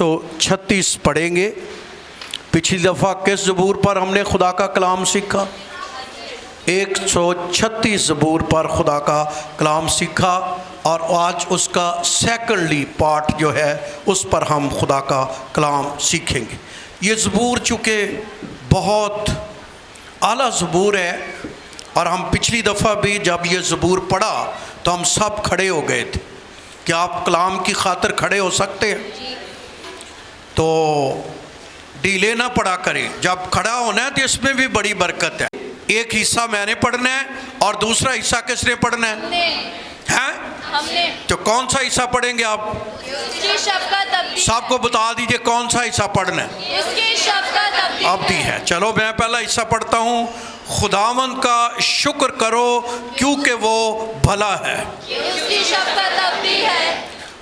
136 پڑھیں گے۔ پچھلی دفعہ کس زبور پر ہم نے خدا کا کلام سیکھا؟ 136 زبور پر خدا کا کلام سیکھا، اور آج اس کا سیکنڈلی پارٹ جو ہے اس پر ہم خدا کا کلام سیکھیں گے۔ یہ زبور چونکہ بہت اعلیٰ زبور ہے، اور ہم پچھلی دفعہ بھی جب یہ زبور پڑھا تو ہم سب کھڑے ہو گئے تھے۔ کیا آپ کلام کی خاطر کھڑے ہو سکتے ہیں؟ تو ڈیلے نہ پڑھا کریں، جب کھڑا ہونا ہے تو اس میں بھی بڑی برکت ہے۔ ایک حصہ میں نے پڑھنا ہے اور دوسرا حصہ کس نے پڑھنا ہے؟ ہم نے۔ تو کون سا حصہ پڑھیں گے آپ؟ اس کی شفقت ابدی سب کو بتا دیجئے کون سا حصہ پڑھنا ہے۔ اس کی شفقت ابدی ہے۔ چلو میں پہلا حصہ پڑھتا ہوں۔ خداوند کا شکر کرو کیونکہ وہ بھلا ہے۔ اس کی شفقت ابدی ہے۔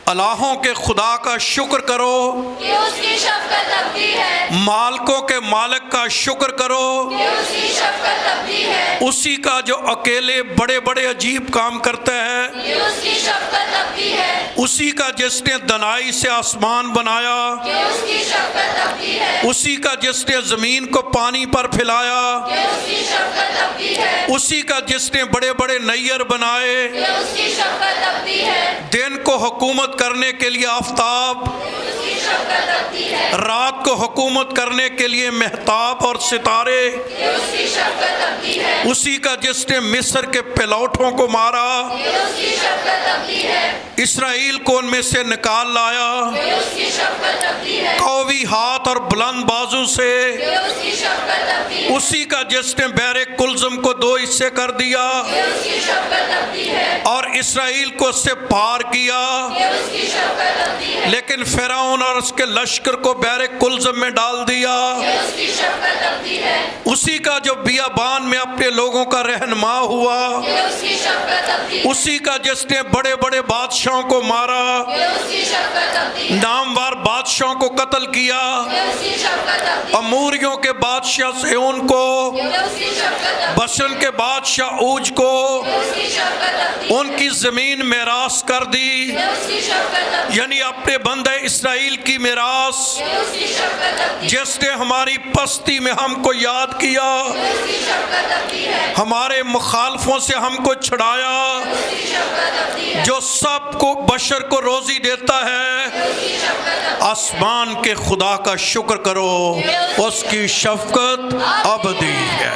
الہوں کے خدا کا شکر کرو کہ اس کی شفقت ابدی ہے۔ مالکوں کے مالک کا شکر کرو کہ اس کی شفقت ابدی ہے۔ اسی کا جو اکیلے بڑے بڑے عجیب کام کرتا ہے، کہ اس کی شفقت ابدی ہے۔ اسی کا جس نے دنائی سے آسمان بنایا، کہ اس کی شفقت ابدی ہے۔ اسی کا جس نے زمین کو پانی پر پھیلایا، کہ اس کی شفقت ابدی ہے۔ اسی کا جس نے بڑے بڑے نیر بنائے، کہ اس کی شفقت ابدی ہے۔ دن کو حکومت کرنے کے لیے آفتاب، اس کی شفقت ابدی ہے۔ رات کو حکومت کرنے کے لیے مہتاب اور ستارے، کہ اس کی شفقت ابدی ہے۔ اسی کا جس نے مصر کے پلوٹوں کو مارا، کہ اس کی شفقت ابدی ہے۔ اسرائیل کو ان میں سے نکال لایا، کہ اس کی شفقت ابدی ہے۔ قوی ہاتھ اور بلند بازو سے، کہ اس کی شفقت ابدی ہے۔ اسی کا جس نے بحر کلزم کو 2 حصے کر دیا کہ اس کی شفقت ابدی ہے۔ اور اسرائیل کو اس سے پار کیا، کہ اس کی شفقت ابدی ہے۔ لیکن فرعون اور اس کے لشکر کو بحر کلزم میں ڈال دیا۔ کہ اس کی شفقت ابدی ہے۔ اسی کا جو بیابان میں اپنے لوگوں کا رہنما ہوا، کہ اس کی شفقت ابدی ہے۔ اسی کا جس نے بڑے بڑے بادشاہوں کو مارا، کہ اس کی شفقت ابدی ہے۔ نامور بادشاہوں کو قتل کیا، کہ اس کی شفقت ابدی ہے۔ اموریوں کے بادشاہ سیون کو، کہ اس کی شفقت ابدی ہے۔ بشن کے بادشاہ اوج کو کہ اس کی شفقت ابدی ہے۔ ان کی زمین میراث کر دی، کہ اس کی شفقت ابدی ہے۔ یعنی اپنے بندے اسرائیل کی میراث، کہ اس کی شفقت ابدی ہے۔ جس نے ہماری پستی میں ہم کو یاد کیا، کہ اس کی شفقت ابدی ہے۔ ہمارے مخالفوں سے ہم کو چھڑایا، اس کی شفقت ابدی ہے۔ جو سب کو بشر کو روزی دیتا ہے۔ اس کی شفقت ابدی ہے۔ آسمان کے خدا کا شکر کرو، اس کی شفقت ابدی ہے۔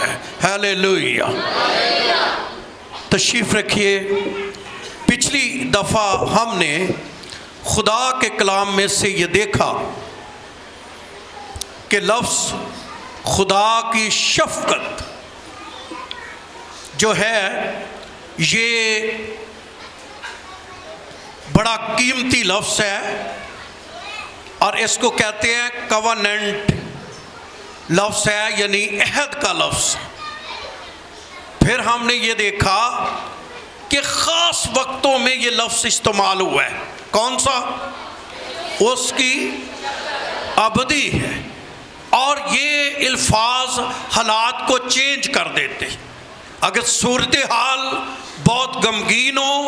ہیلیلویا۔ تشریف رکھیے۔ پچھلی دفعہ ہم نے خدا کے کلام میں سے یہ دیکھا کہ لفظ خدا کی شفقت جو ہے یہ بڑا قیمتی لفظ ہے، اور اس کو کہتے ہیں کووننٹ لفظ ہے، یعنی عہد کا لفظ۔ پھر ہم نے یہ دیکھا کہ خاص وقتوں میں یہ لفظ استعمال ہوا ہے۔ کون سا؟ اس کی ابدی ہے، اور یہ الفاظ حالات کو چینج کر دیتے۔ اگر صورتحال بہت غمگین ہو،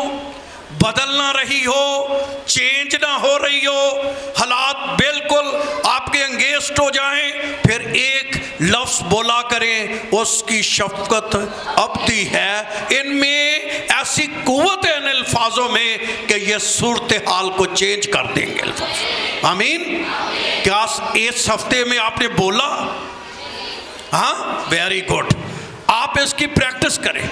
بدل نہ رہی ہو، چینج نہ ہو رہی ہو، حالات بالکل آپ کے انگیسٹ ہو جائیں، پھر ایک لفظ بولا کریں، اس کی شفقت ابدی ہے۔ ان میں ایسی قوت ہے ان الفاظوں میں کہ یہ صورتحال کو چینج کر دیں گے الفاظ۔ آمین۔ کیا اس ہفتے میں آپ نے بولا؟ ہاں، ویری گڈ۔ آپ اس کی پریکٹس کریں۔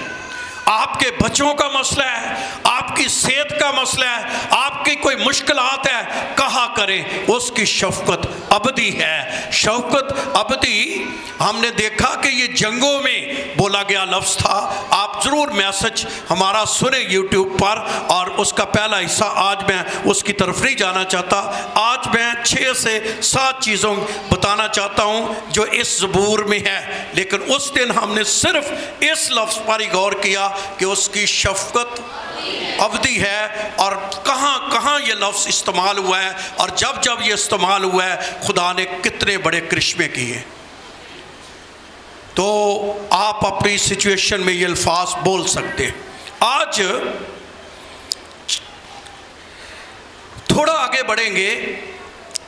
آپ کے بچوں کا مسئلہ ہے، آپ کی صحت کا مسئلہ ہے، آپ کی کوئی مشکلات ہے، کہا کریں اس کی شفقت ابدی ہے۔ شفقت ابدی ہم نے دیکھا کہ یہ جنگوں میں بولا گیا لفظ تھا۔ آپ ضرور میسج ہمارا سنیں یوٹیوب پر، اور اس کا پہلا حصہ آج میں اس کی طرف نہیں جانا چاہتا۔ آج میں 6 سے 7 چیزوں بتانا چاہتا ہوں جو اس زبور میں ہے، لیکن اس دن ہم نے صرف اس لفظ پر ہی غور کیا کہ اس کی شفقت ابدی ہے، اور کہاں کہاں یہ لفظ استعمال ہوا ہے، اور جب جب یہ استعمال ہوا ہے خدا نے کتنے بڑے کرشمے کیے۔ تو آپ اپنی سچویشن میں یہ الفاظ بول سکتے ہیں۔ آج تھوڑا آگے بڑھیں گے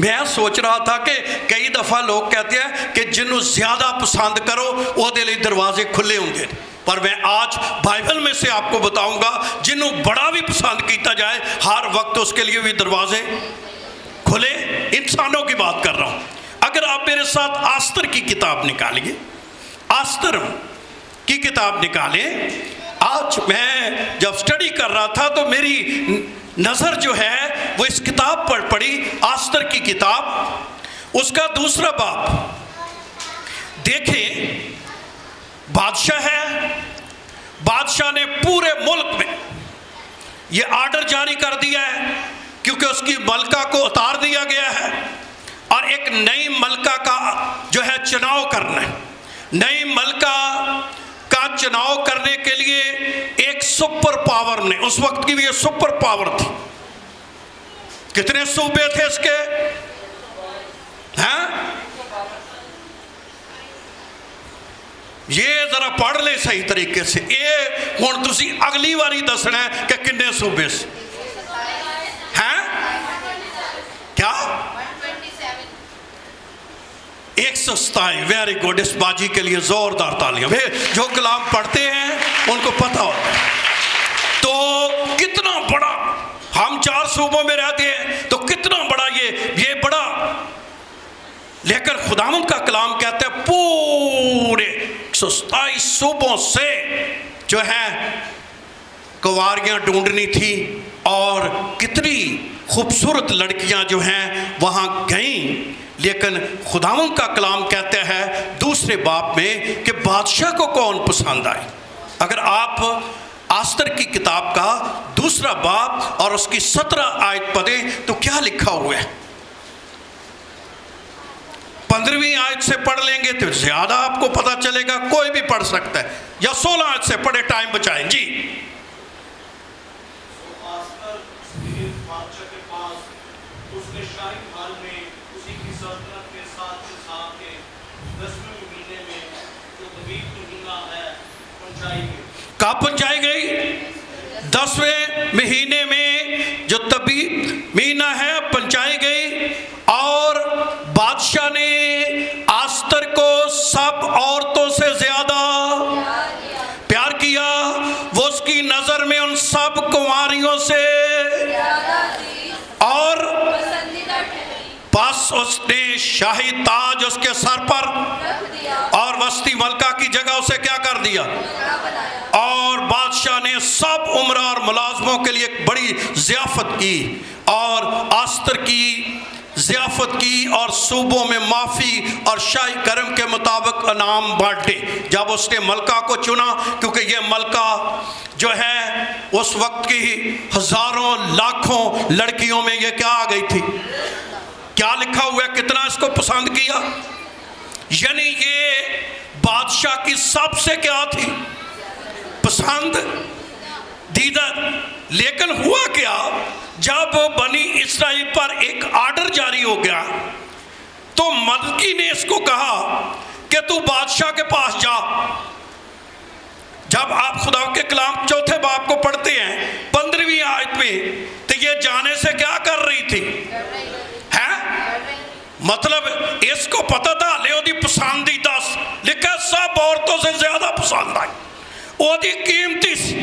میں سوچ رہا تھا کہ کئی دفعہ لوگ کہتے ہیں کہ جنہوں زیادہ پسند کرو وہ دے لئے دروازے کھلے ہوں گے، پر میں آج بائبل میں سے آپ کو بتاؤں گا جنہوں بڑا بھی پسند کیتا جائے ہر وقت اس کے لیے بھی دروازے کھلے۔ انسانوں کی بات کر رہا ہوں۔ اگر آپ میرے ساتھ آستر کی کتاب نکالیے، آستر کی کتاب نکالیں۔ آج میں جب سٹڈی کر رہا تھا تو میری نظر جو ہے وہ اس کتاب پر پڑی، آستر کی کتاب، اس کا 2 باب۔ دیکھیں، بادشاہ ہے، بادشاہ نے پورے ملک میں یہ آرڈر جاری کر دیا ہے کیونکہ اس کی ملکہ کو اتار دیا گیا ہے اور ایک نئی ملکہ کا جو ہے چناؤ کرنا ہے۔ نئی ملکہ کا چناؤ کرنے کے لیے ایک سپر پاور نے، اس وقت کی بھی یہ سپر پاور تھی۔ کتنے صوبے تھے اس کے؟ یہ ذرا پڑھ لے صحیح طریقے سے، یہ ہن تسی اگلی واری دسنا ہے کہ کنے صوبے سے ہیں؟ کیا؟ 127۔ ویری گڈ، اس باجی کے لیے زوردار تالیاں۔ جو کلام پڑھتے ہیں ان کو پتہ ہوتا ہے۔ تو کتنا بڑا، ہم 4 صوبوں میں رہتے ہیں تو کتنا بڑا یہ بڑا، لیکن خداوند کا کلام کہتا ہے پورے 127 صوبوں سے جو ہے کنواریاں ڈھونڈنی تھی، اور کتنی خوبصورت لڑکیاں جو ہیں وہاں گئیں۔ لیکن خداوند کا کلام کہتا ہے 2 باب میں کہ بادشاہ کو کون پسند آئے۔ اگر آپ آستر کی کتاب کا 2 باب اور اس کی 17 آیت پڑھیں تو کیا لکھا ہوا ہے؟ 15ویں آیت سے پڑھ لیں گے تو زیادہ آپ کو پتہ چلے گا، کوئی بھی پڑھ سکتا ہے، یا 16 آیت سے پڑھے، ٹائم بچائیں جی۔ کہاں پہنچائی گئی؟ 10ویں مہینے میں جو طبیب مہینہ ہے پہنچائی گئی، اور بادشاہ نے آستر کو سب عورتوں سے زیادہ پیار کیا۔ وہ اس کی نظر میں ان سب کنواریوں سے اور بس اس نے شاہی تاج اس کے سر پر اور وسطی ملکہ کی جگہ اسے کیا کر دیا، اور بادشاہ نے سب عمرہ اور ملازموں کے لیے ایک بڑی ضیافت کی، اور آستر کی ضیافت کی، اور صوبوں میں معافی اور شاہی کرم کے مطابق انعام بانٹے۔ جب اس نے ملکہ کو چنا، کیونکہ یہ ملکہ جو ہے اس وقت کی ہزاروں لاکھوں لڑکیوں میں یہ کیا آ گئی تھی، کیا لکھا ہوا ہے، کتنا اس کو پسند کیا، یعنی یہ بادشاہ کی سب سے کیا تھی، پسند دیدہ۔ لیکن ہوا کیا، جب بنی اسرائیل پر ایک آرڈر جاری ہو گیا تو ملکی نے اس کو کہا کہ تو بادشاہ کے پاس جا۔ جب آپ خدا کے کلام 4 باب کو پڑھتے ہیں 15ویں آیت میں، تو یہ جانے سے کیا کر رہی تھی، مطلب اس کو پتہ تھا لیو دی پسندیدہ، لکھا سب عورتوں سے زیادہ پسند آئی، وہ دی قیمتی سی،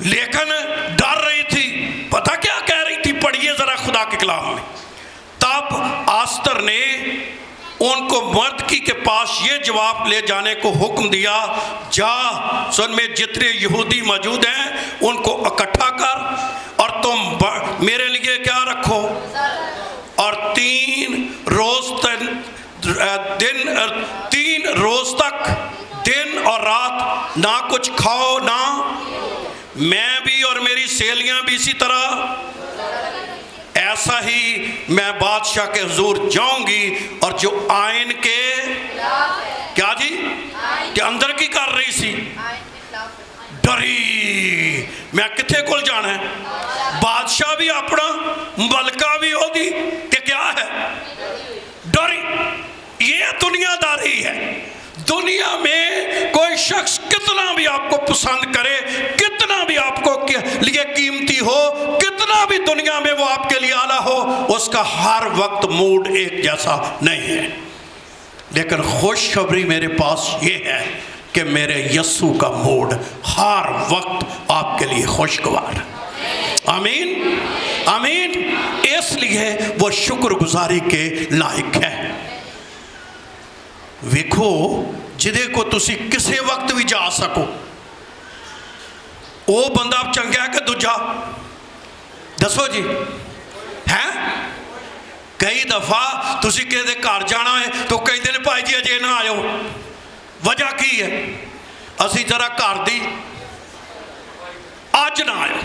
لیکن ڈر رہی تھی۔ پتہ کیا کہہ رہی تھی؟ پڑھیے ذرا خدا کے کلام میں۔ تب آستر نے ان کو مردکی کے پاس یہ جواب لے جانے کو حکم دیا، جا سن میں جتنے یہودی موجود ہیں ان کو اکٹھا کر، اور تم میرے لیے کیا رکھو، اور 3 روز تک دن اور رات نہ کچھ کھاؤ، نہ میں بھی اور میری سہیلیاں بھی اسی طرح ایسا ہی میں بادشاہ کے حضور جاؤں گی، اور جو آئین کے کیا جی کہ اندر کی کر رہی سی، ڈری میں کتھے کول جانا ہے، بادشاہ بھی اپنا ملکہ بھی ہو دی کہ کیا ہے، ڈری۔ یہ دنیا داری ہے۔ دنیا میں کوئی شخص کتنا بھی آپ کو پسند کرے، کتنا بھی آپ کو لیے قیمتی ہو، کتنا کتنا بھی دنیا میں وہ آپ کے لیے اعلیٰ ہو، اس کا ہر وقت موڈ ایک جیسا نہیں ہے، لیکن خوشخبری میرے پاس یہ ہے کہ میرے یسوع کا موڈ ہر وقت آپ کے لیے خوشگوار۔ آمین آمین۔ اس لیے وہ شکر گزاری کے لائق ہے۔ ویکھو جدے کو تسی کسے وقت بھی جا سکو، وہ بندہ چنگا ہے کہ دوجا؟ دسو جی ہے؟ کئی دفعہ تسی کہے دے گھر جانا ہے تو کہیں دے بھائی جی اجے نہ آئے، وجہ کی ہے؟ اسی ذرا گھر دی آج نہ آئے۔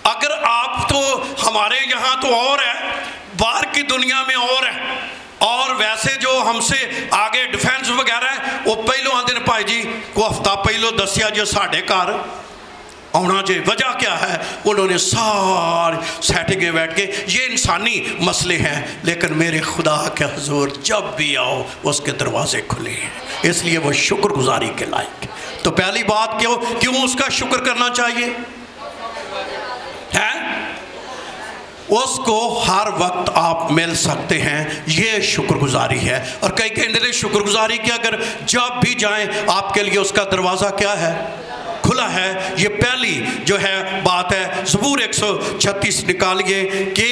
اگر آپ تو ہمارے یہاں تو اور ہے، باہر کی دنیا میں اور ہے، اور ویسے جو ہم سے آگے ڈیفینس وغیرہ ہے وہ پہلو آندے نے بھائی جی کو ہفتہ پہلو دسیا جو ساڑھے گھر آنا جے۔ وجہ کیا ہے؟ انہوں نے ساری سیٹنگیں بیٹھ کے، یہ انسانی مسئلے ہیں، لیکن میرے خدا کے حضور جب بھی آؤ اس کے دروازے کھلے ہیں، اس لیے وہ شکر گزاری کے لائق۔ تو پہلی بات کیوں اس کا شکر کرنا چاہیے ہے؟ اس کو ہر وقت آپ مل سکتے ہیں، یہ شکر گزاری ہے۔ اور کئی کہتے شکر گزاری کیا اگر جب بھی جائیں آپ کے لیے اس کا دروازہ کیا ہے؟ کھلا ہے۔ یہ پہلی جو ہے بات ہے۔ زبور 136 نکالیے کہ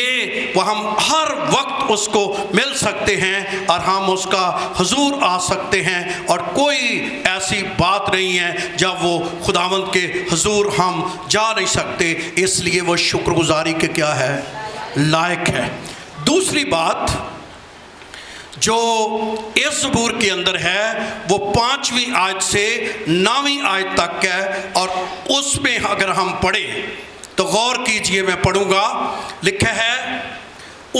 وہ ہم ہر وقت اس کو مل سکتے ہیں اور ہم اس کا حضور آ سکتے ہیں، اور کوئی ایسی بات نہیں ہے جب وہ خداوند کے حضور ہم جا نہیں سکتے، اس لیے وہ شکر گزاری کے کیا ہے؟ لائق ہے۔ دوسری بات جو اس زبور کے اندر ہے وہ 5ویں آیت سے 9ویں آیت تک ہے، اور اس میں اگر ہم پڑھیں تو غور کیجئے، میں پڑھوں گا۔ لکھا ہے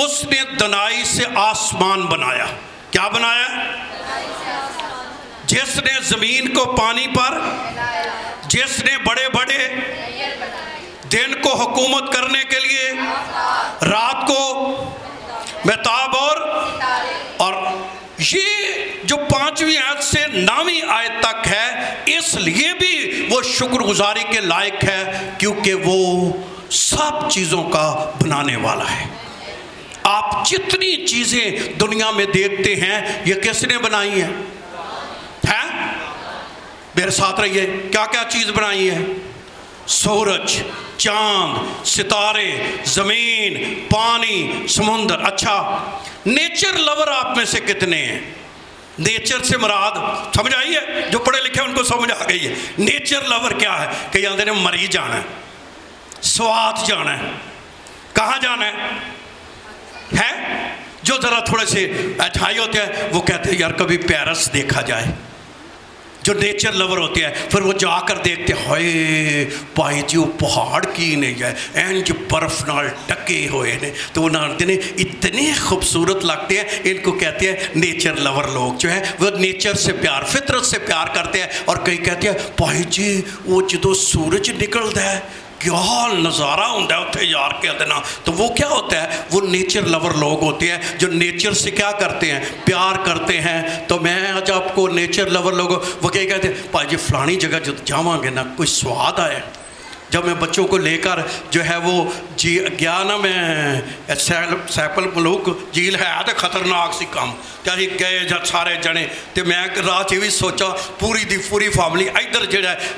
اس نے دنائی سے آسمان بنایا۔ کیا بنایا؟ جس نے زمین کو پانی پر، جس نے بڑے بڑے دن کو حکومت کرنے کے لیے، رات کو مہتاب، اور یہ جو 5ویں آیت سے 9ویں آیت تک ہے، اس لیے بھی وہ شکر گزاری کے لائق ہے کیونکہ وہ سب چیزوں کا بنانے والا ہے۔ آپ جتنی چیزیں دنیا میں دیکھتے ہیں یہ کس نے بنائی ہیں؟ میرے ساتھ رہیے، کیا کیا چیز بنائی ہے؟ سورج، چاند، ستارے، زمین، پانی، سمندر۔ اچھا، نیچر لور آپ میں سے کتنے ہیں؟ نیچر سے مراد سمجھ آئی ہے؟ جو پڑھے لکھے ان کو سمجھ آ گئی ہے۔ نیچر لور کیا ہے؟ کہ آندے نے مری جانا ہے، سوات جانا ہے، کہاں جانا ہے؟ جو ذرا تھوڑے سے اچھائی ہوتے ہیں وہ کہتے ہیں یار کبھی پیرس دیکھا جائے۔ جو نیچر لور ہوتے ہیں پھر وہ جا کر دیکھتے ہیں، ہائے بھائی جی وہ پہاڑ کی نہیں ہے، اینج برف نال ٹکے ہوئے نے، تو وہ نالتے نے اتنے خوبصورت لگتے ہیں۔ ان کو کہتے ہیں نیچر لور لوگ جو ہے وہ نیچر سے پیار، فطرت سے پیار کرتے ہیں۔ اور کئی کہتے ہیں بھائی جی وہ جدو سورج نکلتا ہے کیا نظارہ ہوتا ہے اتنے یار کے دینا، تو وہ کیا ہوتا ہے؟ وہ نیچر لور لوگ ہوتے ہیں جو نیچر سے کیا کرتے ہیں؟ پیار کرتے ہیں۔ تو میں آج آپ کو نیچر لور لوگ وہ کیا کہتے ہیں؟ بھائی جی فلانی جگہ جو جاواں گے نا کوئی سواد آئے۔ جب میں بچوں کو لے کر جو ہے وہ گیا نا، میں سیپل ملوک جھیل ہے تو خطرناک سی کام کیا ہی گئے جب سارے جنے، تو میں رات یہ بھی سوچا پوری دی پوری فیملی ادھر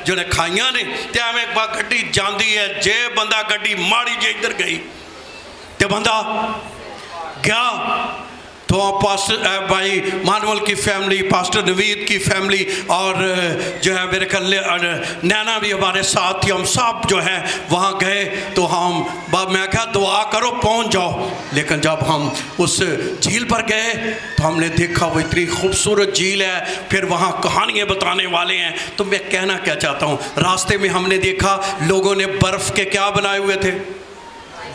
جڑے کھائیاں نے، تو ایویں ایک بار گڈی جاندی ہے، جے بندہ گڈی ماڑی جے ادھر گئی تو بندہ گیا، تو بھائی مانول کی فیملی، پاسٹر نوید کی فیملی، اور جو ہے میرے خیال نینا بھی ہمارے ساتھ تھی، ہم سب جو ہے وہاں گئے۔ تو ہم میں کہا دعا کرو پہنچ جاؤ، لیکن جب ہم اس جھیل پر گئے تو ہم نے دیکھا وہ اتنی خوبصورت جھیل ہے، پھر وہاں کہانیاں بتانے والے ہیں۔ تو میں کہنا کیا چاہتا ہوں، راستے میں ہم نے دیکھا لوگوں نے برف کے کیا بنائے ہوئے تھے؟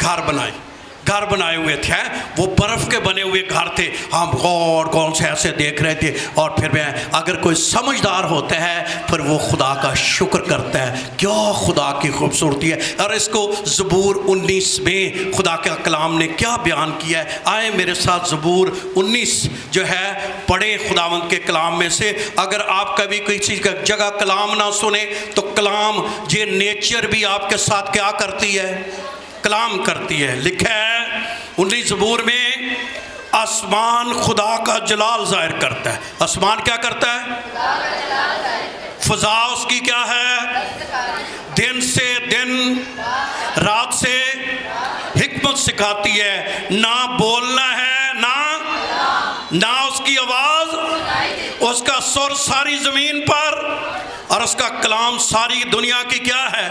گھر بنائے ہوئے تھے، وہ برف کے بنے ہوئے گھر تھے۔ ہم غور سے ایسے دیکھ رہے تھے، اور پھر میں اگر کوئی سمجھدار ہوتا ہے پھر وہ خدا کا شکر کرتا ہے، کیا خدا کی خوبصورتی ہے۔ اور اس کو زبور 19 میں خدا کا کلام نے کیا بیان کیا ہے؟ آئے میرے ساتھ زبور 19 جو ہے پڑھے خداوند کے کلام میں سے۔ اگر آپ کبھی کوئی چیز کا جگہ کلام نہ سنیں تو کلام یہ نیچر بھی آپ کے ساتھ کیا کرتی ہے؟ کلام کرتی ہے۔ لکھا ہے 19 زبور میں آسمان خدا کا جلال ظاہر کرتا ہے۔ آسمان کیا کرتا ہے؟ فضا اس کی کیا ہے؟ دن سے دن، رات سے حکمت سکھاتی ہے۔ نہ بولنا ہے، نہ اس کی آواز، اس کا سر ساری زمین پر، اور اس کا کلام ساری دنیا کی کیا ہے؟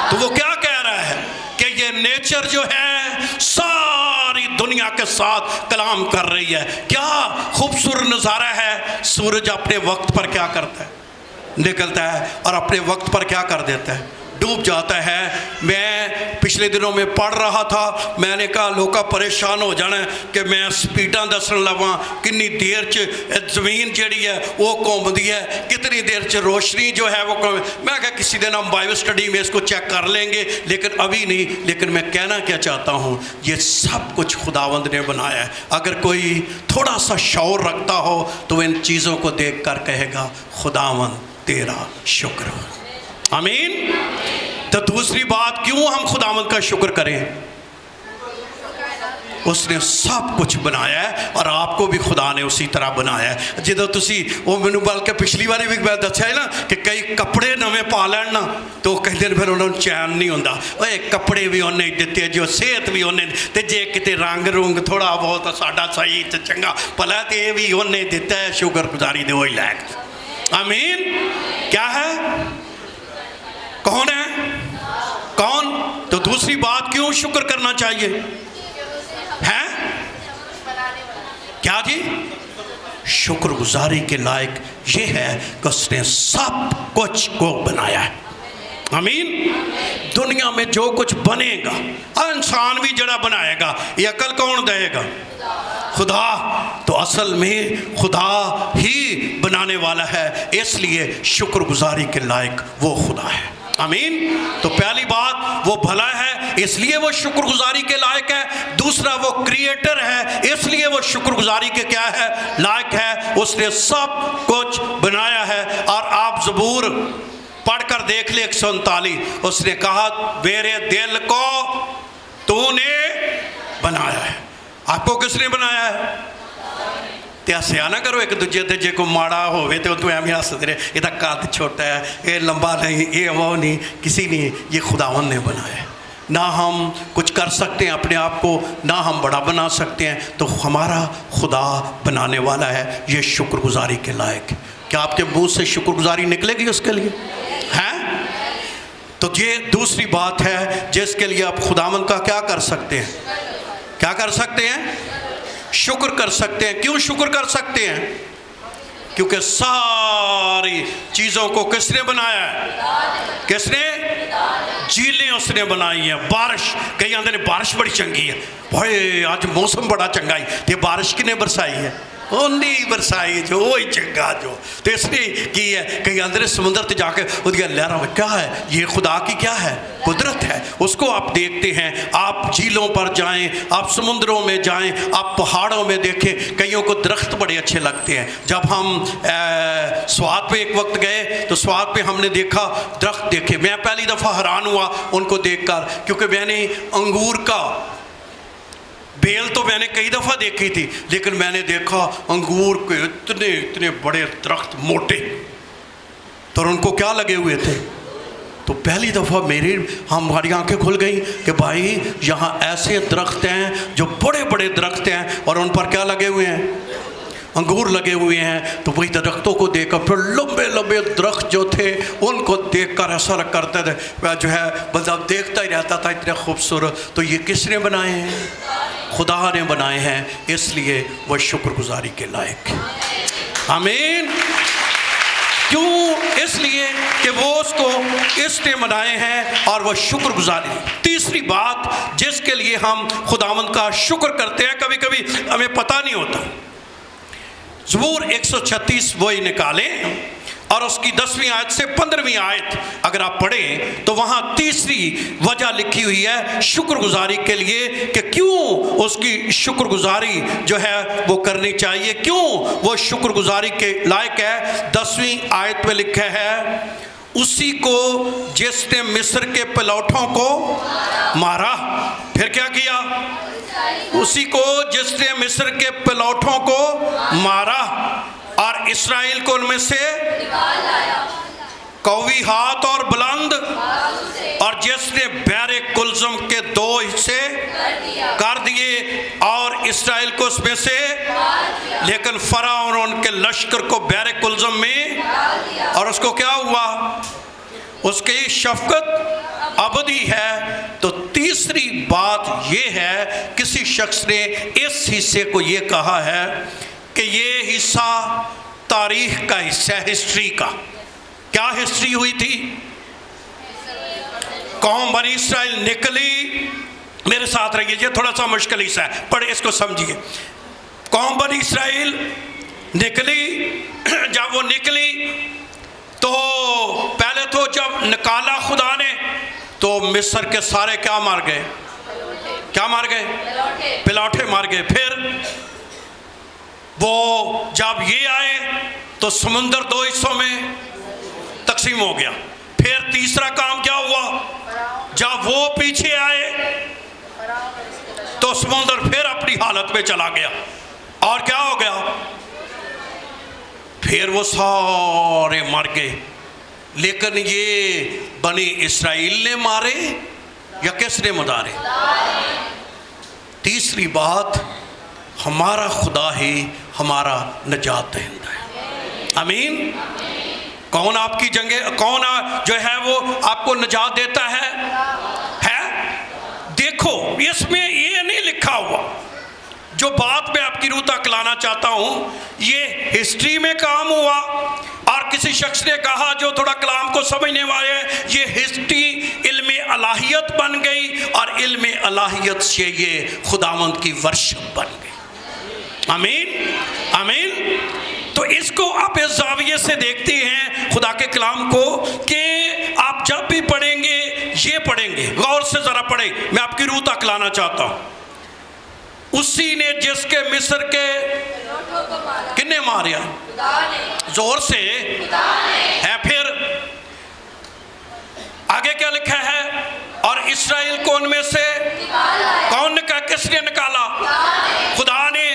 تو وہ کیا کہہ رہا ہے کہ یہ نیچر جو ہے ساری دنیا کے ساتھ کلام کر رہی ہے۔ کیا خوبصورت نظارہ ہے۔ سورج اپنے وقت پر کیا کرتا ہے؟ نکلتا ہے، اور اپنے وقت پر کیا کر دیتا ہے؟ ڈوب جاتا ہے۔ میں پچھلے دنوں میں پڑھ رہا تھا، میں نے کہا لوکا پریشان ہو جانا ہے کہ میں سپیڈاں دسن لگا کنی دیر زمین جیڑی ہے وہ گھومدی ہے، کتنی دیر روشنی جو ہے وہ میں کہا کسی دن ہم بائبل اسٹڈی میں اس کو چیک کر لیں گے، لیکن ابھی نہیں۔ لیکن میں کہنا کیا چاہتا ہوں، یہ سب کچھ خداوند نے بنایا ہے۔ اگر کوئی تھوڑا سا شعور رکھتا ہو تو ان چیزوں کو دیکھ کر کہے گا خداوند تیرا شکر ہو۔ آمین۔ تو دوسری بات، کیوں ہم خداوند کا شکر کریں؟ اس نے سب کچھ بنایا ہے، اور آپ کو بھی خدا نے اسی طرح بنایا ہے۔ جدو تسی وہ میں بلکہ پچھلی باری بھی میں دسیا ہے نا کہ کئی کپڑے نویں پا لین نا تو کئی دن پھر انہوں چین نہیں ہوتا۔ اے کپڑے بھی انہیں دیتے، جو صحت بھی انہیں، تے جے کتے رنگ رونگ تھوڑا بہت ساڈا صحیح تے چنگا پلا تے یہ بھی انہیں دیتا ہے، شکر گزاری دے وہی لائق۔ آمین۔ کیا ہے؟ کون ہے؟ کون؟ تو دوسری بات، کیوں شکر کرنا چاہیے؟ ہیں؟ کیا جی؟ شکر گزاری کے لائق یہ ہے کہ اس نے سب کچھ کو بنایا ہے۔ آمین۔ دنیا میں جو کچھ بنے گا، انسان بھی جڑا بنائے گا، یہ عقل کون دے گا؟ خدا۔ تو اصل میں خدا ہی بنانے والا ہے، اس لیے شکر گزاری کے لائق وہ خدا ہے۔ آمین۔ تو پہلی بات، وہ بھلا ہے اس لیے وہ شکر گزاری کے لائق ہے۔ دوسرا، وہ کریٹر ہے اس لیے وہ شکر گزاری کے کیا ہے؟ لائق ہے۔ اس نے سب کچھ بنایا ہے۔ اور آپ زبور پڑھ کر دیکھ لیں 139، اس نے کہا میرے دل کو تو نے بنایا ہے۔ آپ کو کس نے بنایا ہے؟ تے ہسیا نہ کرو ایک دوجے تے، جے کو ماڑا ہوئے تے تو ایویں ہسدے رہے، یہ قد چھوٹا ہے، یہ لمبا نہیں، یہ وہ نہیں، کسی نے، یہ خداوند نے بنایا ہے۔ نہ ہم کچھ کر سکتے ہیں اپنے آپ کو، نہ ہم بڑا بنا سکتے ہیں، تو ہمارا خدا بنانے والا ہے، یہ شکر گزاری کے لائق ہے۔ کیا آپ کے منہ سے شکر گزاری نکلے گی اس کے لیے؟ ہیں؟ تو یہ دوسری بات ہے جس کے لیے آپ خداوند کا کیا کر سکتے ہیں؟ کیا کر سکتے ہیں؟ شکر کر سکتے ہیں۔ کیوں شکر کر سکتے ہیں؟ کیونکہ ساری چیزوں کو کس نے بنایا ہے؟ کس نے؟ جھیلیں اس نے بنائی ہیں، بارش، کئی آندے نے بارش بڑی چنگی ہے، بھائی آج موسم بڑا چنگا ہے، یہ بارش کنے برسائی ہے؟ نہیں برسائی جو وہی چنگا جو، تو اس نے کی ہے۔ کئی اندر سمندر تے جا کے وہ دیا لہروں میں کیا ہے؟ یہ خدا کی کیا ہے؟ قدرت ہے۔ اس کو آپ دیکھتے ہیں، آپ جھیلوں پر جائیں، آپ سمندروں میں جائیں، آپ پہاڑوں میں دیکھیں، کئیوں کو درخت بڑے اچھے لگتے ہیں۔ جب ہم سوات پہ ایک وقت گئے تو سوات پہ ہم نے دیکھا درخت دیکھے، میں پہلی دفعہ حیران ہوا ان کو دیکھ کر، کیونکہ میں نے انگور کا بیل تو میں نے کئی دفعہ دیکھی تھی، لیکن میں نے دیکھا انگور کے اتنے بڑے درخت موٹے، تو ان کو کیا لگے ہوئے تھے؟ تو پہلی دفعہ ہماری آنکھیں کھل گئیں کہ بھائی یہاں ایسے درخت ہیں جو بڑے بڑے درخت ہیں، اور ان پر کیا لگے ہوئے ہیں؟ انگور لگے ہوئے ہیں۔ تو وہی درختوں کو دیکھ کر پھر لمبے لمبے درخت جو تھے ان کو دیکھ کر ایسا کرتے تھے جو ہے بندہ دیکھتا ہی رہتا تھا، اتنے خوبصورت۔ تو یہ کس نے بنائے ہیں؟ خدا نے بنائے ہیں، اس لیے وہ شکر گزاری کے لائق ہے۔ آمین۔ کیوں؟ اس لیے کہ وہ اس کو اس نے بنائے ہیں اور وہ شکر گزاری۔ تیسری بات جس کے لیے ہم خداوند کا شکر کرتے ہیں، کبھی کبھی ہمیں پتہ نہیں ہوتا۔ زبور 136 وہی نکالیں اور اس کی 10ویں آیت سے 15ویں آیت اگر آپ پڑھیں تو وہاں تیسری وجہ لکھی ہوئی ہے شکر گزاری کے لیے، کہ کیوں اس کی شکر گزاری جو ہے وہ کرنی چاہیے، کیوں وہ شکر گزاری کے لائق ہے۔ 10ویں آیت میں لکھا ہے اسی کو جس نے مصر کے پلوٹھوں کو مارا. پھر کیا کیا؟ اسی کو جس نے مصر کے پلوٹھوں کو مارا اور اسرائیل کو ان میں سے قوی ہاتھ اور بلند، اور جس نے بحر کلزم کے 2 حصے کر دیے اور اسرائیل کو اس میں سے، لیکن فرعون اور ان کے لشکر کو بحر کلزم میں، اور اس کو کیا ہوا؟ اس کی شفقت ابدی ہے. تو تیسری بات یہ ہے، کسی شخص نے اس حصے کو یہ کہا ہے کہ یہ حصہ تاریخ کا حصہ ہے، ہسٹری کا. کیا ہسٹری ہوئی تھی؟ قوم بنی اسرائیل نکلی، میرے ساتھ رہیے، یہ تھوڑا سا مشکل حصہ ہے، پڑھیں اس کو سمجھیے. قوم بنی اسرائیل نکلی، جب وہ نکلی تو پہلے تو جب نکالا خدا نے تو مصر کے سارے کیا مار گئے؟ کیا مار گئے؟ پلوٹھے مار گئے. پھر وہ جب یہ آئے تو سمندر 2 حصوں میں تقسیم ہو گیا. پھر تیسرا کام کیا ہوا؟ جب وہ پیچھے آئے تو سمندر پھر اپنی حالت میں چلا گیا. اور کیا ہو گیا؟ پھر وہ سارے مر گئے. لیکن یہ بنی اسرائیل نے مارے یا کس نے مارے؟ تیسری بات، ہمارا خدا ہی ہمارا نجات دہندہ ہے. آمین. کون آپ کی جنگیں، کون جو ہے وہ آپ کو نجات دیتا ہے؟ دیکھو اس میں یہ نہیں لکھا ہوا، جو بات میں آپ کی روح تک لانا چاہتا ہوں، یہ ہسٹری میں کام ہوا. اور کسی شخص نے کہا جو تھوڑا کلام کو سمجھنے والے ہیں، یہ ہسٹری علم الہیت بن گئی اور علم الہیت سے یہ خداوند کی ورشپ بن گئی. آمین آمین. تو اس کو آپ اس زاویے سے دیکھتے ہیں خدا کے کلام کو کہ آپ جب بھی پڑھیں گے یہ پڑھیں گے، غور سے ذرا پڑھیں، میں آپ کی روح تک لانا چاہتا ہوں. اسی نے جس کے مصر کے کنے ماریا؟ زور سے ہے. پھر آگے کیا لکھا ہے؟ اور اسرائیل کو ان میں سے کون نکالا؟ کس نے نکالا؟ خدا نے.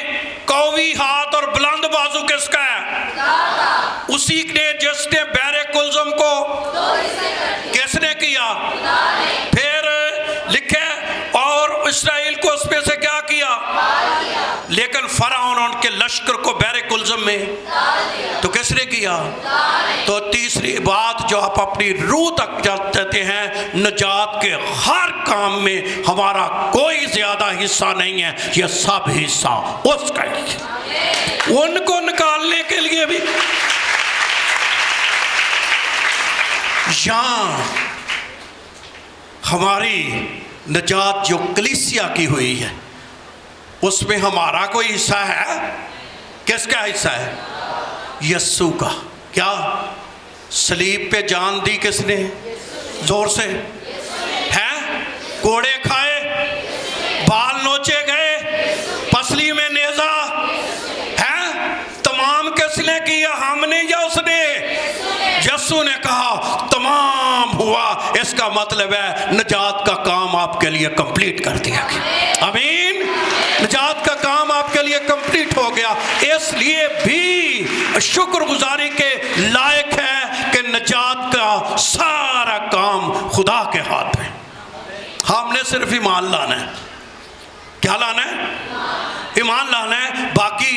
قوی ہاتھ اور بلند بازو کس کا ہے؟ اسی نے جس نے بحر کلزم کو کس نے کیا؟ پھر لکھے اور اسرائیل کو اس میں سے کیا کیا؟ لیکن فرعون ان کے لشکر کو بحر کلزم میں تو کس نے کیا؟ تو تیسری بات جو آپ اپنی روح تک جانتے ہیں، نجات کے ہر کام میں ہمارا کوئی زیادہ حصہ نہیں ہے، یہ سب حصہ اس کا ہی ہے. ان کو نکالنے کے لیے بھی یہاں ہماری نجات جو کلیسیا کی ہوئی ہے اس میں ہمارا کوئی حصہ ہے؟ کس کا حصہ ہے؟ یسوع کا. کیا صلیب پہ جان دی کس نے؟ زور سے ہے. کوڑے کھائے، بال نوچے گئے، پسلی میں نیزہ ہے، تمام کس نے کیا؟ ہم نے یا اس نے؟ یسوع نے کہا تمام ہوا. اس کا مطلب ہے نجات کا کام آپ کے لیے کمپلیٹ کر دیا گیا. آمین. نجات کا کام آپ کے لیے کمپلیٹ ہو گیا. اس لیے بھی شکر گزاری کے لائق ہے کہ نجات کا سارا کام خدا کے ہاتھ میں. ہم نے صرف ایمان لانا ہے. کیا لانا ہے؟ ایمان لانا ہے. باقی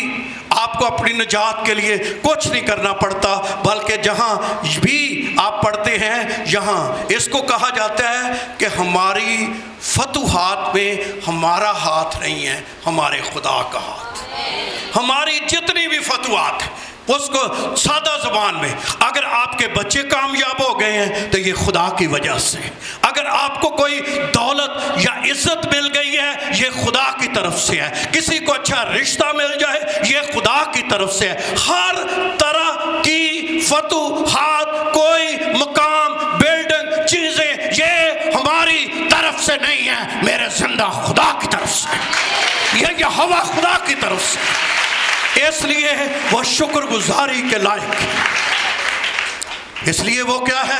آپ کو اپنی نجات کے لیے کچھ نہیں کرنا پڑتا، بلکہ جہاں بھی آپ پڑھتے ہیں یہاں اس کو کہا جاتا ہے کہ ہماری فتوحات میں ہمارا ہاتھ نہیں ہے، ہمارے خدا کا ہاتھ. ہماری جتنی بھی فتوحات ہیں اس کو سادہ زبان میں، اگر آپ کے بچے کامیاب ہو گئے ہیں تو یہ خدا کی وجہ سے. اگر آپ کو کوئی دولت یا عزت مل گئی ہے یہ خدا کی طرف سے ہے. کسی کو اچھا رشتہ مل جائے یہ خدا کی طرف سے ہے. ہر طرح کی فتوحات، کوئی مقام، بلڈنگ، چیزیں یہ ہماری طرف سے نہیں ہے، میرے زندہ خدا کی طرف سے. یہ ہوا خدا کی طرف سے. اس لیے وہ شکر گزاری کے لائق. اس لیے وہ کیا ہے؟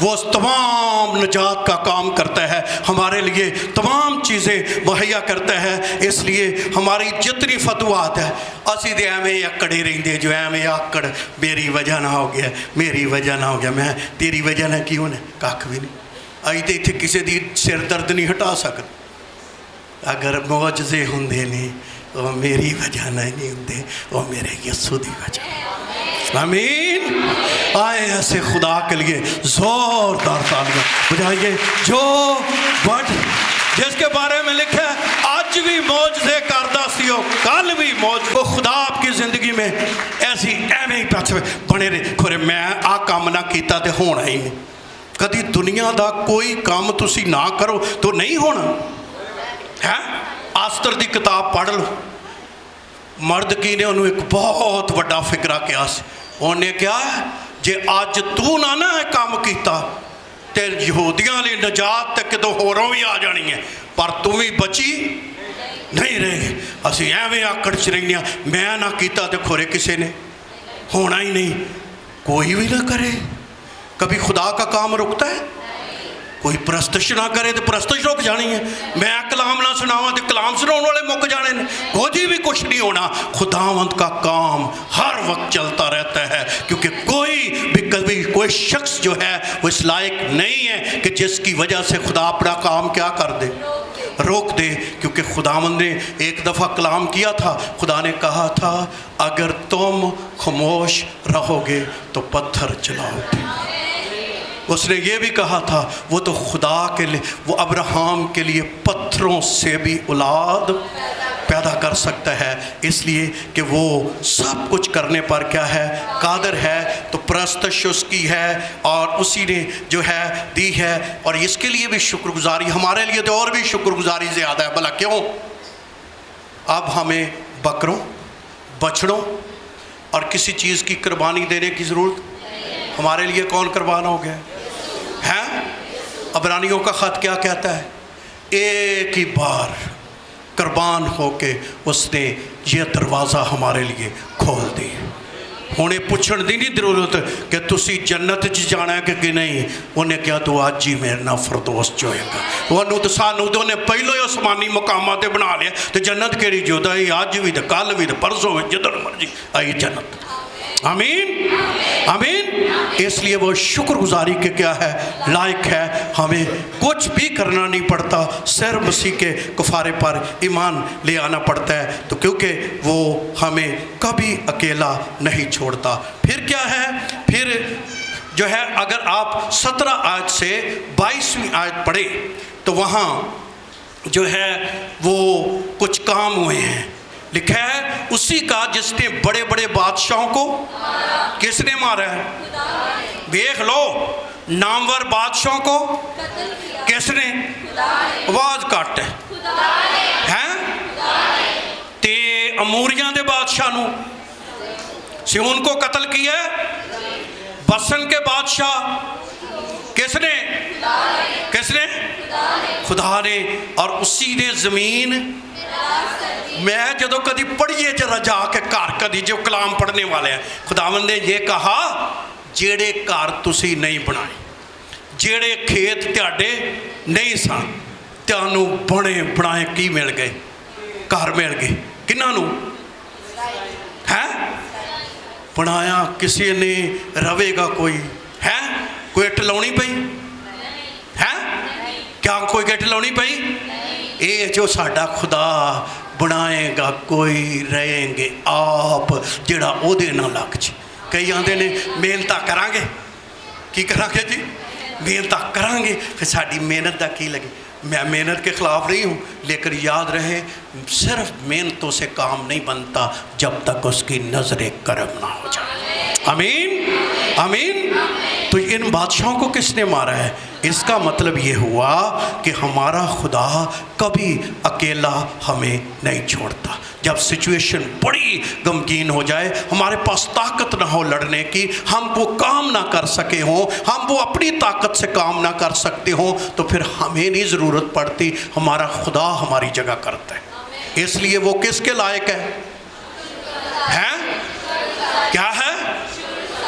وہ تمام نجات کا کام کرتا ہے، ہمارے لیے تمام چیزیں مہیا کرتا ہے۔ اس لیے ہماری جتنی فتوحات ہے اسی دے ایویں اکڑے رہندے جو ایویں آکڑ میری وجہ نہ ہو گیا، میری وجہ نہ ہو گیا، میں تیری وجہ نہ کیوں نے کھ بھی نہیں آئی تے اتنے کسی دی سر درد نہیں ہٹا سکتا۔ اگر معجزے ہوندے نے وہ میری وجہ نہیں ہوندے، وہ میرے یسوع دی وجہ۔ آمین۔ آئے ایسے خدا کے لیے زوردار تالیاں بجائیے جو بڑھ جس کے بارے میں لکھا ہے آج بھی معجزے کردہ سی ہو کل بھی معجزے۔ وہ خدا آپ کی زندگی میں ایسی ایویں ہی پیچھے بنے رہے کھورے میں آ کام نہ کیتا تے ہونا ہی نہیں۔ کدی دنیا دا کوئی کام تسی نہ کرو تو نہیں ہونا ہے۔ آستر دی کتاب پڑھ لو، مرد کی نے انہوں ایک بہت بڑا فکرہ کیا سی، انہوں نے کیا ہے جے آج تو نہ ہے کام کیتا تے یہودیاں لی نجات تے کدو ہوروں بھی آ جانی ہے پر تم بھی بچی نہیں رہے۔ اسی ایویں آکڑ چ رہی ہیں میں نہ کیتا تے کھورے کسے نے ہونا ہی نہیں۔ کوئی بھی نہ کرے، کبھی خدا کا کام رکتا ہے؟ کوئی پرستش نہ کرے تو پرستش رک جانی ہے۔ میں کلام نہ سناواں تو کلام سناؤں والے مک جانے نے، کوئی بھی کچھ نہیں ہونا۔ خداوند کا کام ہر وقت چلتا رہتا ہے، کیونکہ کوئی بھی کبھی کوئی شخص جو ہے وہ اس لائق نہیں ہے کہ جس کی وجہ سے خدا اپنا کام کیا کر دے، روک دے۔ کیونکہ خداوند نے ایک دفعہ کلام کیا تھا، خدا نے کہا تھا اگر تم خاموش رہو گے تو پتھر جلاؤ گے۔ اس نے یہ بھی کہا تھا وہ تو خدا کے لیے، وہ ابراہم کے لیے پتھروں سے بھی اولاد پیدا کر سکتا ہے، اس لیے کہ وہ سب کچھ کرنے پر کیا ہے، قادر ہے۔ تو پرستش اس کی ہے اور اسی نے جو ہے دی ہے، اور اس کے لیے بھی شکر گزاری ہمارے لیے تو اور بھی شکر گزاری زیادہ ہے۔ بھلا کیوں؟ اب ہمیں بکروں، بچڑوں اور کسی چیز کی قربانی دینے کی ضرورت، ہمارے لیے کون قربان ہو گیا ہے؟ عبرانیوں کا خط کیا کہتا ہے؟ ایک ہی بار قربان ہو کے اس نے یہ دروازہ ہمارے لیے کھول دی۔ ہونے پوچھن دی نہیں ضرورت کہ تسی جنت چ جانا ہے کہ نہیں، انہیں کیا تو آج ہی میرے نا فردوس جو ہے گا۔ وہ تو سانو تو نے پہلو ہی آسمانی مقامات بنا لیا، تو جنت کیڑی جودا ہے، آج بھی تو کل بھی تو پرسوں میں جدھر مرضی آئی جنت۔ آمین آمین۔ اس لیے وہ شکر گزاری کے کیا ہے، لائق ہے۔ ہمیں کچھ بھی کرنا نہیں پڑتا، صرف مسیح کے کفارے پر ایمان لے آنا پڑتا ہے، تو کیونکہ وہ ہمیں کبھی اکیلا نہیں چھوڑتا۔ پھر کیا ہے، پھر جو ہے اگر آپ 17 آیت سے 22ویں آیت پڑھیں تو وہاں جو ہے وہ کچھ کام ہوئے ہیں۔ لکھا ہے اسی کا جس نے بڑے بڑے بادشاہوں کو کس نے مارا ہے؟ دیکھ لو، نامور بادشاہوں کو کس نے؟ آواز کٹ ہے تے اموریاں دے بادشاہ نو سیون کو قتل کیا ہے۔ بسن کے بادشاہ کس نے؟ کس نے؟ خدا نے۔ اور اسی نے زمین، میں جدو کدی پڑھیے جرا جا کے کار کدی جو کلام پڑھنے والے ہیں، خداوند نے یہ کہا جیڑے کار تسی نہیں بنائے، جیڑے کھیت تیاڈے نہیں سن، تیانو بنے بنائے کی مل گئے، کار مل گئے، کنہاں نو ہے بنایا؟ کسی نے روے گا کوئی ہے؟ کوئی اٹ لاؤنی پئی ہے؟ کیا کوئی اٹ لاؤنی پئی؟ اے جو ساڈا خدا بنائے گا کوئی رہیں گے آپ جڑا او دے نہ لگ جی۔ کئی آندے نے محنت کران گے، کی کران گے جی؟ محنت کران گے، پھر ساڈی محنت دا کی لگے؟ میں محنت کے خلاف نہیں ہوں، لیکن یاد رہے صرف محنتوں سے کام نہیں بنتا جب تک اس کی نظر کرم نہ ہو جائے۔ آمین آمین۔ تو ان بادشاہوں کو کس نے مارا ہے؟ اس کا مطلب یہ ہوا کہ ہمارا خدا کبھی اکیلا ہمیں نہیں چھوڑتا۔ جب سچویشن بڑی غمگین ہو جائے، ہمارے پاس طاقت نہ ہو لڑنے کی، ہم وہ کام نہ کر سکے ہوں، ہم وہ اپنی طاقت سے کام نہ کر سکتے ہوں، تو پھر ہمیں نہیں ضرورت پڑتی، ہمارا خدا ہماری جگہ کرتا ہے۔ اس لیے وہ کس کے لائق ہے؟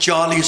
40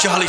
40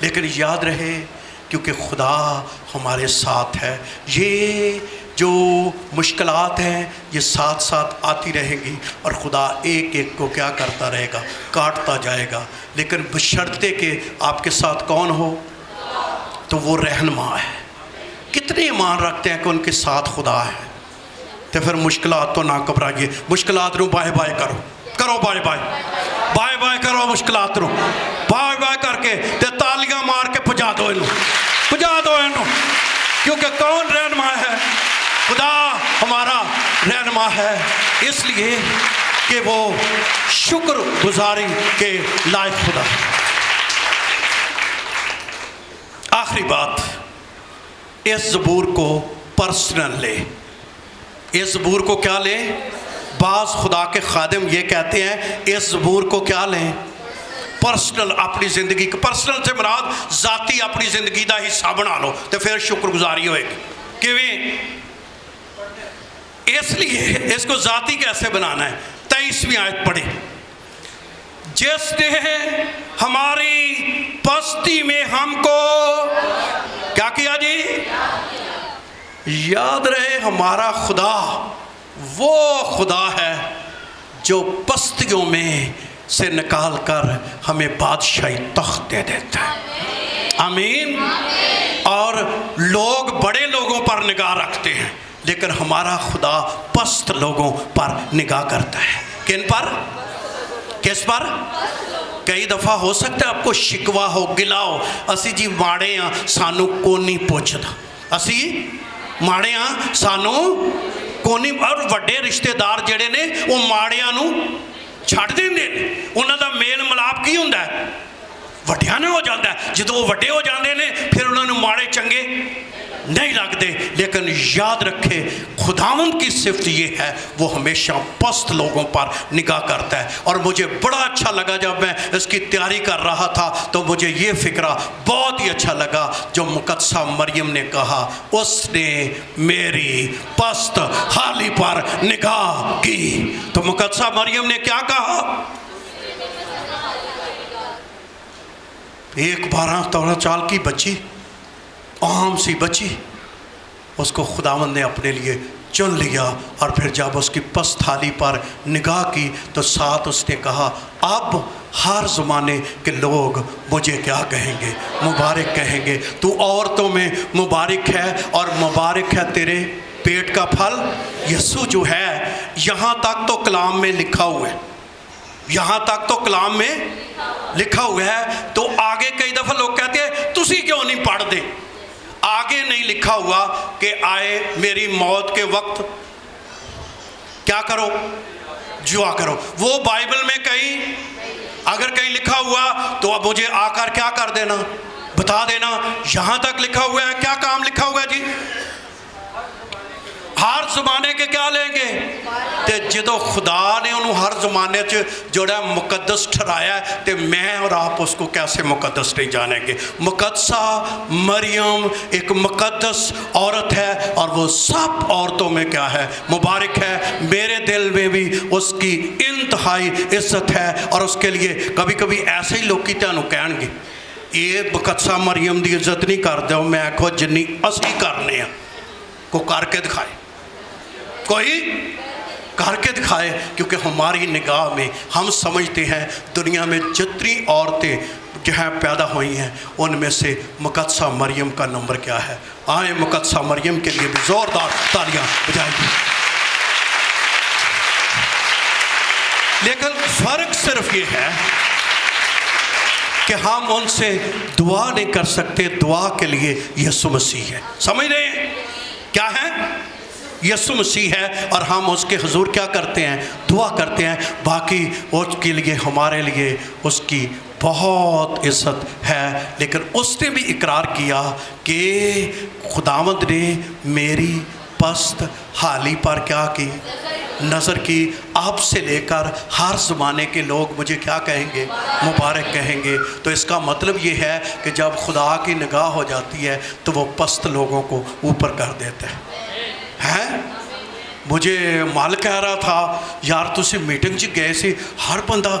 لیکن یاد رہے کیونکہ خدا ہمارے ساتھ ہے. یہ جو مشکلات ہیں یہ ساتھ ساتھ آتی رہیں گی اور خدا ایک ایک کو کیا کرتا رہے گا؟ کاٹتا جائے گا. لیکن بشرطے کہ آپ کے ساتھ کون ہو؟ تو وہ رہنما ہے. کتنے ایمان رکھتے ہیں کہ ان کے ساتھ خدا ہے؟ تو پھر مشکلات تو نہ گھبرائیے. مشکلات رو بائے بائے کرو بائے بائے کرو. مشکلات رو بائے بائے کر کے تے تالیاں مار کے پجا دو انہوں. کیونکہ کون رہنما ہے؟ خدا ہمارا رہنما ہے. اس لیے کہ وہ شکر گزاری کے لائق خدا. آخری بات، اس زبور کو پرسنل لے. اس زبور کو کیا لیں؟ بعض خدا کے خادم یہ کہتے ہیں اس زبور کو کیا لیں؟ پرسنل. اپنی زندگی کا پرسنل سے مراد ذاتی اپنی زندگی دا حصہ بنا لو تو پھر شکر گزاری ہوئے گی. کیویں؟ اس لیے اس کو ذاتی کیسے بنانا ہے؟ 23ویں آیت پڑھیں. جس نے ہماری پستی میں ہم کو کیا کیا جی؟ یاد رہے ہمارا خدا وہ خدا ہے جو پستیوں میں سے نکال کر ہمیں بادشاہی تخت دے دیتا ہے. آمین. اور لوگ بڑے لوگوں پر نگاہ رکھتے ہیں لیکن ہمارا خدا پست لوگوں پر نگاہ کرتا ہے. کن پر؟ کس پر؟ کئی دفعہ ہو سکتا ہے آپ کو شکوا ہو، گلا ہو، اسی جی ماڑے ہاں سانو کونی پوچھدا. اسی ماڑے ہاں سانو کونی. اور وڈے رشتہ دار جڑے نے وہ ماڑیاں نو چھڑ دیں دے. انہاں دا میل ملاپ کی ہوندا ہے؟ وڈیاں نے ہو جاندہ ہے. جدو وہ وڈے ہو جاندے نے پھر انہوں نے ماڑے چنگے نہیں لگتے. لیکن یاد رکھے خداوند کی صفت یہ ہے وہ ہمیشہ پست لوگوں پر نگاہ کرتا ہے. اور مجھے بڑا اچھا لگا جب میں اس کی تیاری کر رہا تھا تو مجھے یہ فکرہ بہت ہی اچھا لگا جو مقدسہ مریم نے کہا اس نے میری پست حالی پر نگاہ کی. تو مقدسہ مریم نے کیا کہا؟ 12 سال کی بچی، عام سی بچی، اس کو خداوند نے اپنے لیے چن لیا. اور پھر جب اس کی پست حالی پر نگاہ کی تو ساتھ اس نے کہا اب ہر زمانے کے لوگ مجھے کیا کہیں گے؟ مبارک کہیں گے. تو عورتوں میں مبارک ہے اور مبارک ہے تیرے پیٹ کا پھل یسوع جو ہے. یہاں تک تو کلام میں لکھا ہوا ہے، یہاں تک تو کلام میں لکھا ہوا ہے. تو آگے کئی دفعہ لوگ کہتے ہیں تسی کیوں نہیں پڑھ دے؟ آگے نہیں لکھا ہوا کہ آئے میری موت کے وقت کیا کرو؟ دعا کرو. وہ بائبل میں کہیں اگر کہیں لکھا ہوا تو اب مجھے آ کر کیا کر دینا؟ بتا دینا. یہاں تک لکھا ہوا ہے. کیا کام لکھا ہوا ہے جی؟ ہر زمانے کے کیا لیں گے؟ تے جدو خدا نے انہوں ہر زمانے جوڑا مقدس ٹھہرایا ہے تے میں اور آپ اس کو کیسے مقدس نہیں جانیں گے؟ مقدسہ مریم ایک مقدس عورت ہے اور وہ سب عورتوں میں کیا ہے؟ مبارک ہے. میرے دل میں بھی اس کی انتہائی عزت ہے. اور اس کے لیے کبھی کبھی ایسے ہی لوگ کی تانوں کہن گے یہ مقدسہ مریم دی عزت نہیں کر دو. میں آکھو جنی اسی کرنے ہیں کو کر کے دکھائے، کوئی کر کے دکھائے. کیونکہ ہماری نگاہ میں ہم سمجھتے ہیں دنیا میں جتنی عورتیں جو ہیں پیدا ہوئی ہیں ان میں سے مقدسہ مریم کا نمبر کیا ہے؟ آئیں مقدسہ مریم کے لیے بھی زوردار تالیاں بجائیں گے. لیکن فرق صرف یہ ہے کہ ہم ان سے دعا نہیں کر سکتے. دعا کے لیے یسوع مسیح ہے. سمجھ رہے ہیں کیا ہے؟ یسوع مسیح ہے. اور ہم اس کے حضور کیا کرتے ہیں؟ دعا کرتے ہیں. باقی اس کے لیے ہمارے لیے اس کی بہت عزت ہے. لیکن اس نے بھی اقرار کیا کہ خداوند نے میری پست حالی پر کیا کی؟ نظر کی. اب سے لے کر ہر زمانے کے لوگ مجھے کیا کہیں گے؟ مبارک کہیں گے. تو اس کا مطلب یہ ہے کہ جب خدا کی نگاہ ہو جاتی ہے تو وہ پست لوگوں کو اوپر کر دیتا ہے. مجھے مال کہہ رہا تھا یار تسی میٹنگ چ گئے سی ہر بندہ